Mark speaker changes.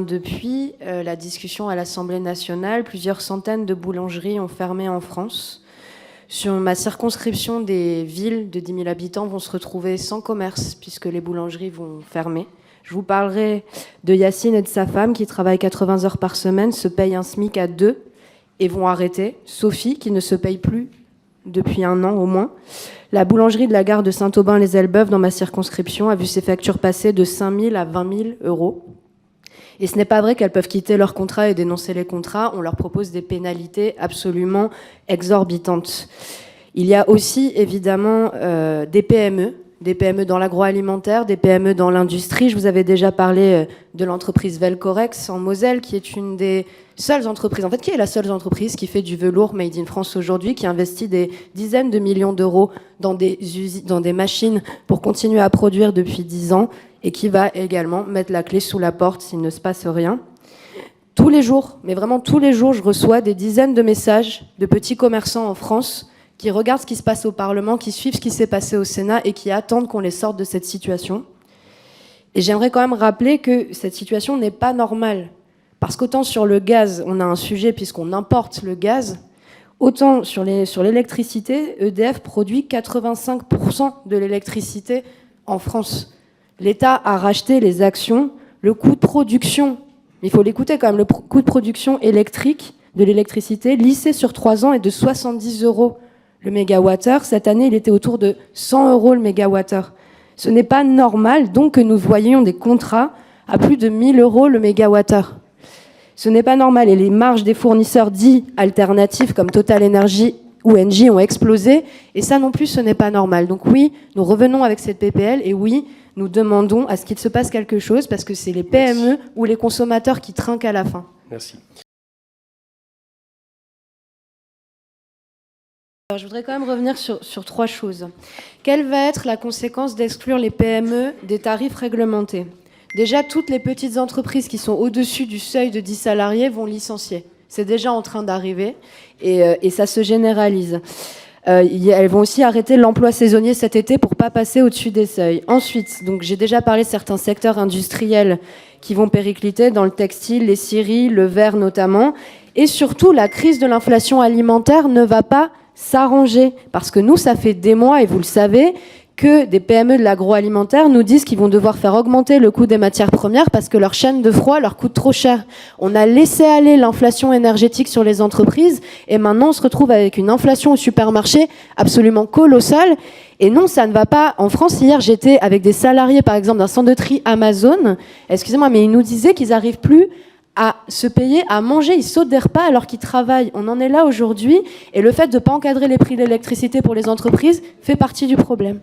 Speaker 1: Depuis la discussion à l'Assemblée nationale, plusieurs centaines de boulangeries ont fermé en France. Sur ma circonscription, des villes de 10 000 habitants vont se retrouver sans commerce puisque les boulangeries vont fermer. Je vous parlerai de Yacine et de sa femme qui travaillent 80 heures par semaine, se payent un SMIC à 2 et vont arrêter. Sophie qui ne se paye plus depuis 1 an au moins. La boulangerie de la gare de Saint-Aubin-les-Elbeuf dans ma circonscription a vu ses factures passer de 5 000 à 20 000 euros. Et ce n'est pas vrai qu'elles peuvent quitter leur contrat et dénoncer les contrats. On leur propose des pénalités absolument exorbitantes. Il y a aussi évidemment des PME dans l'agroalimentaire, des PME dans l'industrie. Je vous avais déjà parlé de l'entreprise Velcorex en Moselle, qui est une des seules entreprises, en fait, qui est la seule entreprise qui fait du velours made in France aujourd'hui, qui investit des dizaines de millions d'euros dans des machines pour continuer à produire depuis 10 ans et qui va également mettre la clé sous la porte s'il ne se passe rien. Tous les jours, mais vraiment tous les jours, je reçois des dizaines de messages de petits commerçants en France qui regardent ce qui se passe au Parlement, qui suivent ce qui s'est passé au Sénat et qui attendent qu'on les sorte de cette situation. Et j'aimerais quand même rappeler que cette situation n'est pas normale. Parce qu'autant sur le gaz, on a un sujet puisqu'on importe le gaz, autant sur l'électricité, EDF produit 85% de l'électricité en France. L'État a racheté les actions, le coût de production, il faut l'écouter quand même, le coût de production électrique de l'électricité lissé sur 3 ans est de 70 euros le mégawattheure. Cette année, il était autour de 100 euros le mégawattheure. Ce n'est pas normal donc que nous voyions des contrats à plus de 1 000 euros le mégawattheure. Ce n'est pas normal et les marges des fournisseurs dits alternatifs comme Total Energy ou Engie ont explosé et ça non plus ce n'est pas normal. Donc oui, nous revenons avec cette PPL et oui, nous demandons à ce qu'il se passe quelque chose parce que c'est les PME ou les consommateurs qui trinquent à la fin.
Speaker 2: Merci.
Speaker 1: Alors, je voudrais quand même revenir sur 3 choses. Quelle va être la conséquence d'exclure les PME des tarifs réglementés ? Déjà, toutes les petites entreprises qui sont au-dessus du seuil de 10 salariés vont licencier. C'est déjà en train d'arriver et ça se généralise. Elles vont aussi arrêter l'emploi saisonnier cet été pour pas passer au-dessus des seuils. Ensuite, donc j'ai déjà parlé de certains secteurs industriels qui vont péricliter dans le textile, les scieries, le verre notamment. Et surtout, la crise de l'inflation alimentaire ne va pas s'arranger. Parce que nous, ça fait des mois, et vous le savez, que des PME de l'agroalimentaire nous disent qu'ils vont devoir faire augmenter le coût des matières premières parce que leur chaîne de froid leur coûte trop cher. On a laissé aller l'inflation énergétique sur les entreprises et maintenant on se retrouve avec une inflation au supermarché absolument colossale. Et non, ça ne va pas. En France, hier, j'étais avec des salariés, par exemple, d'un centre de tri Amazon. Excusez-moi, mais ils nous disaient qu'ils n'arrivent plus à se payer, à manger. Ils sautent des repas alors qu'ils travaillent. On en est là aujourd'hui. Et le fait de ne pas encadrer les prix de l'électricité pour les entreprises fait partie du problème.